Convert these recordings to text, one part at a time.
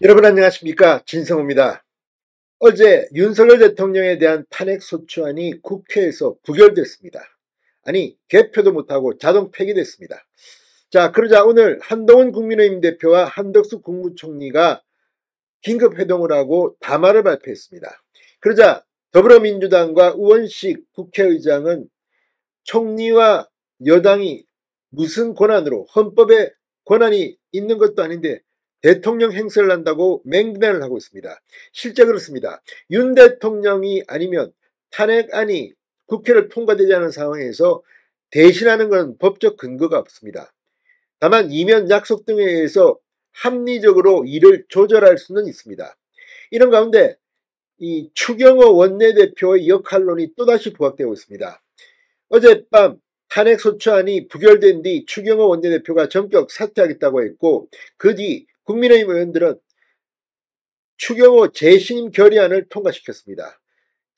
여러분 안녕하십니까? 진성호입니다. 어제 윤석열 대통령에 대한 탄핵소추안이 국회에서 부결됐습니다. 아니 개표도 못하고 자동 폐기됐습니다. 자, 그러자 오늘 한동훈 국민의힘 대표와 한덕수 국무총리가 긴급회동을 하고 담화를 발표했습니다. 그러자 더불어민주당과 우원식 국회의장은 총리와 여당이 무슨 권한으로, 헌법에 권한이 있는 것도 아닌데 대통령 행세를 한다고 맹비난을 하고 있습니다. 실제 그렇습니다. 윤 대통령이 아니면 탄핵안이 국회를 통과되지 않은 상황에서 대신하는 건 법적 근거가 없습니다. 다만 이면 약속 등에 의해서 합리적으로 이를 조절할 수는 있습니다. 이런 가운데 이 추경호 원내대표의 역할론이 또다시 부각되고 있습니다. 어젯밤 탄핵소추안이 부결된 뒤 추경호 원내대표가 전격 사퇴하겠다고 했고, 그 뒤 국민의힘 의원들은 추경호 재신임 결의안을 통과시켰습니다.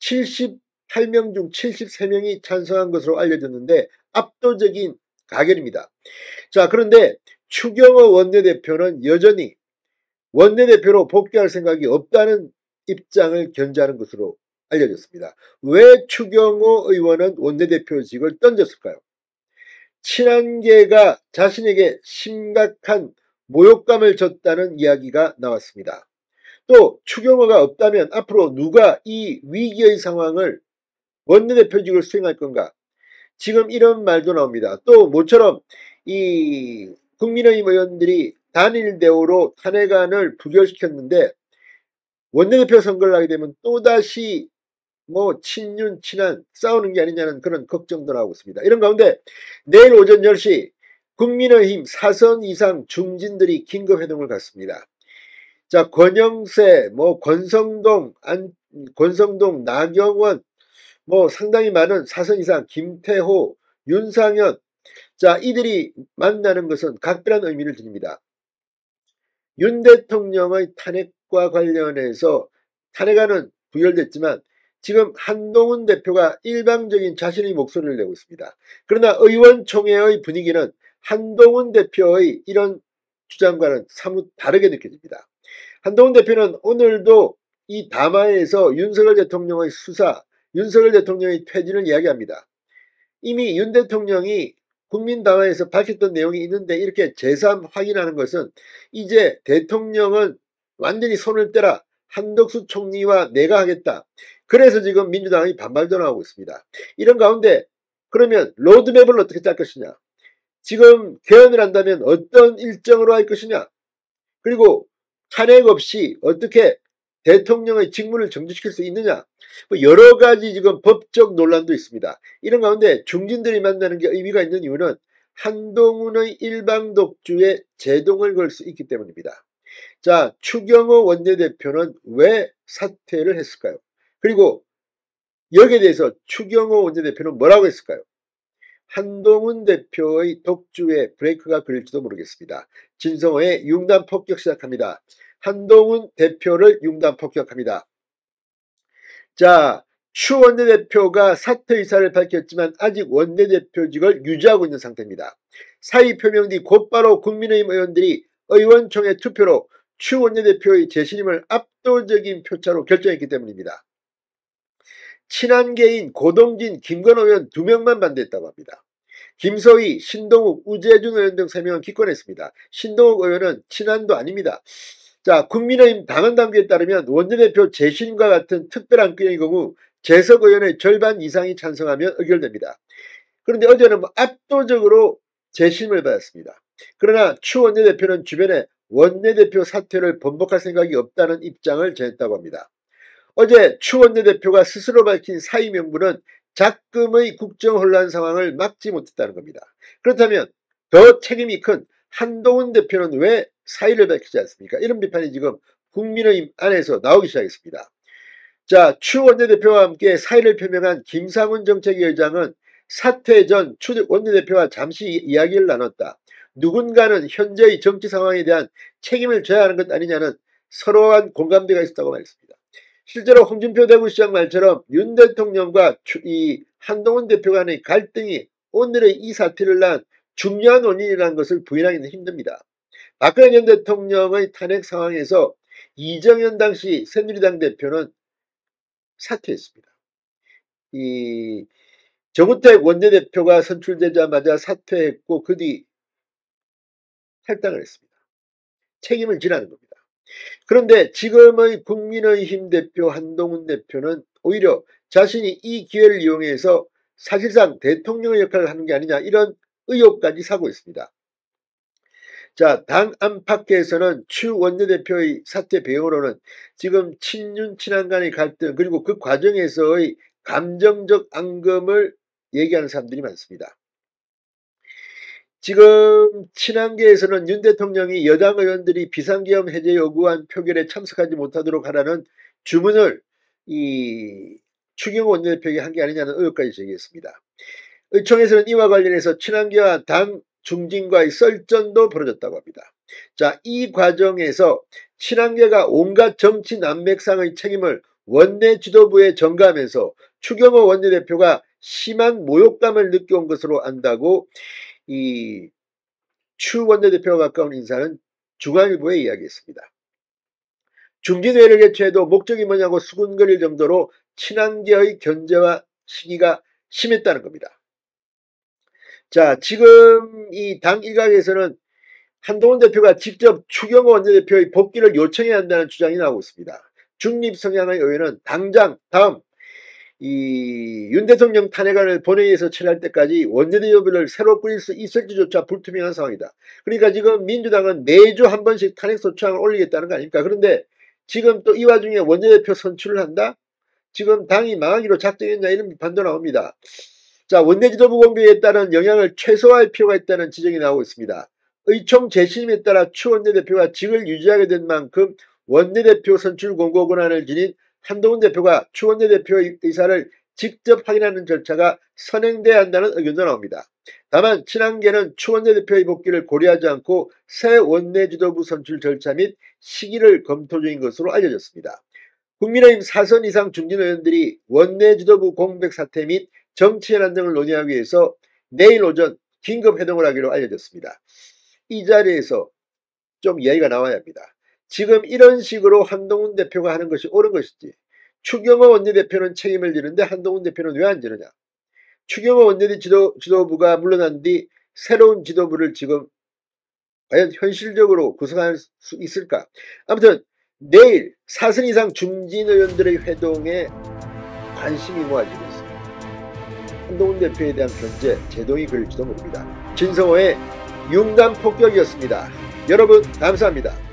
78명 중 73명이 찬성한 것으로 알려졌는데 압도적인 가결입니다. 자, 그런데 추경호 원내대표는 여전히 원내대표로 복귀할 생각이 없다는 입장을 견지하는 것으로 알려졌습니다. 왜 추경호 의원은 원내대표직을 던졌을까요? 친한계가 자신에게 심각한 모욕감을 줬다는 이야기가 나왔습니다. 또 추경호가 없다면 앞으로 누가 이 위기의 상황을 원내대표직을 수행할 건가? 지금 이런 말도 나옵니다. 또 모처럼 이 국민의힘 의원들이 단일 대우로 탄핵안을 부결시켰는데 원내대표 선거를 하게 되면 또다시 친윤, 친한 싸우는 게 아니냐는 그런 걱정도 나오고 있습니다. 이런 가운데 내일 오전 10시 국민의힘 사선 이상 중진들이 긴급회동을 갖습니다. 자, 권영세, 권성동, 나경원, 상당히 많은 사선 이상, 김태호, 윤상현, 자, 이들이 만나는 것은 각별한 의미를 지닙니다. 윤 대통령의 탄핵과 관련해서 탄핵안은 부결됐지만 지금 한동훈 대표가 일방적인 자신의 목소리를 내고 있습니다. 그러나 의원총회의 분위기는 한동훈 대표의 이런 주장과는 사뭇 다르게 느껴집니다. 한동훈 대표는 오늘도 이 담화에서 윤석열 대통령의 수사, 윤석열 대통령의 퇴진을 이야기합니다. 이미 윤 대통령이 국민담화에서 밝혔던 내용이 있는데 이렇게 재삼 확인하는 것은 이제 대통령은 완전히 손을 떼라, 한덕수 총리와 내가 하겠다. 그래서 지금 민주당이 반발도 나오고 있습니다. 이런 가운데 그러면 로드맵을 어떻게 짤 것이냐, 지금 개헌을 한다면 어떤 일정으로 할 것이냐, 그리고 탄핵 없이 어떻게 대통령의 직무를 정지시킬 수 있느냐, 여러 가지 지금 법적 논란도 있습니다. 이런 가운데 중진들이 만나는 게 의미가 있는 이유는 한동훈의 일방 독주에 제동을 걸 수 있기 때문입니다. 자, 추경호 원내대표는 왜 사퇴를 했을까요? 그리고 여기에 대해서 추경호 원내대표는 뭐라고 했을까요? 한동훈 대표의 독주에 브레이크가 걸릴지도 모르겠습니다. 진성호의 융단 폭격 시작합니다. 한동훈 대표를 융단 폭격합니다. 자, 추 원내대표가 사퇴 의사를 밝혔지만 아직 원내대표직을 유지하고 있는 상태입니다. 사의 표명 뒤 곧바로 국민의힘 의원들이 의원총회 투표로 추 원내대표의 재신임을 압도적인 표차로 결정했기 때문입니다. 친한계인 고동진, 김건호 의원 2명만 반대했다고 합니다. 김서희, 신동욱, 우재준 의원 등 3명은 기권했습니다. 신동욱 의원은 친한도 아닙니다. 자, 국민의힘 당헌 당규에 따르면 원내대표 재신임과 같은 특별한 건의 경우 재석 의원의 절반 이상이 찬성하면 의결됩니다. 그런데 어제는 압도적으로 재신임을 받았습니다. 그러나 추 원내대표는 주변에 원내대표 사퇴를 번복할 생각이 없다는 입장을 전했다고 합니다. 어제 추 원내대표가 스스로 밝힌 사의 명분은 작금의 국정혼란 상황을 막지 못했다는 겁니다. 그렇다면 더 책임이 큰 한동훈 대표는 왜 사의를 밝히지 않습니까? 이런 비판이 지금 국민의힘 안에서 나오기 시작했습니다. 자, 추 원내대표와 함께 사의를 표명한 김상훈 정책위의장은 사퇴 전 추 원내대표와 잠시 이야기를 나눴다. 누군가는 현재의 정치 상황에 대한 책임을 져야 하는 것 아니냐는 서로한 공감대가 있었다고 말했습니다. 실제로 홍준표 대구시장 말처럼 윤 대통령과 이 한동훈 대표 간의 갈등이 오늘의 이 사태를 낳은 중요한 원인이라는 것을 부인하기는 힘듭니다. 박근혜 전 대통령의 탄핵 상황에서 이정현 당시 새누리당 대표는 사퇴했습니다. 이 정우택 원내대표가 선출되자마자 사퇴했고 그 뒤 탈당을 했습니다. 책임을 지라는 겁니다. 그런데 지금의 국민의힘 대표 한동훈 대표는 오히려 자신이 이 기회를 이용해서 사실상 대통령의 역할을 하는 게 아니냐 이런 의혹까지 사고 있습니다. 자, 당 안팎에서는 추 원내대표의 사퇴 배경으로는 지금 친윤 친한 간의 갈등 그리고 그 과정에서의 감정적 앙금을 얘기하는 사람들이 많습니다. 지금 친한계에서는 윤 대통령이 여당 의원들이 비상계엄 해제 요구안 표결에 참석하지 못하도록 하라는 주문을 추경호 원내대표에게 한 게 아니냐는 의혹까지 제기했습니다. 의총에서는 이와 관련해서 친한계와 당 중진과의 썰전도 벌어졌다고 합니다. 자, 이 과정에서 친한계가 온갖 정치 난맥상의 책임을 원내 지도부에 전가하면서 추경호 원내대표가 심한 모욕감을 느껴온 것으로 안다고 이 추 원내대표와 가까운 인사는 중앙일보에 이야기했습니다. 중진회를 개최해도 목적이 뭐냐고 수군거릴 정도로 친한계의 견제와 시기가 심했다는 겁니다. 자, 지금 이 당 일각에서는 한동훈 대표가 직접 추경호 원내대표의 복귀를 요청해야 한다는 주장이 나오고 있습니다. 중립 성향의 의회는 당장 다음 윤 대통령 탄핵안을 본회의에서 처리할 때까지 원내대표를 새로 꾸릴 수 있을지조차 불투명한 상황이다. 그러니까 지금 민주당은 매주 한 번씩 탄핵 소추안을 올리겠다는 거 아닙니까? 그런데 지금 또 이 와중에 원내대표 선출을 한다? 지금 당이 망하기로 작정했냐 이런 비판도 나옵니다. 자, 원내지도부 공백에 따른 영향을 최소화할 필요가 있다는 지적이 나오고 있습니다. 의총 재심에 따라 추 원내대표가 직을 유지하게 된 만큼 원내대표 선출 공고 권한을 지닌 한동훈 대표가 추 원내대표의 의사를 직접 확인하는 절차가 선행돼야 한다는 의견도 나옵니다. 다만 친한계는 추 원내대표의 복귀를 고려하지 않고 새 원내지도부 선출 절차 및 시기를 검토 중인 것으로 알려졌습니다. 국민의힘 4선 이상 중진 의원들이 원내지도부 공백 사태 및 정치 현안 등을 논의하기 위해서 내일 오전 긴급 회동을 하기로 알려졌습니다. 이 자리에서 좀 이야기가 나와야 합니다. 지금 이런 식으로 한동훈 대표가 하는 것이 옳은 것인지, 추경호 원내대표는 책임을 지는데 한동훈 대표는 왜 안 지느냐. 추경호 원내지도부가 물러난 뒤 새로운 지도부를 지금 과연 현실적으로 구성할 수 있을까. 아무튼 내일 4선 이상 중진 의원들의 회동에 관심이 모아지고 있습니다. 한동훈 대표에 대한 견제, 제동이 걸릴지도 모릅니다. 진성호의 융단 폭격이었습니다. 여러분 감사합니다.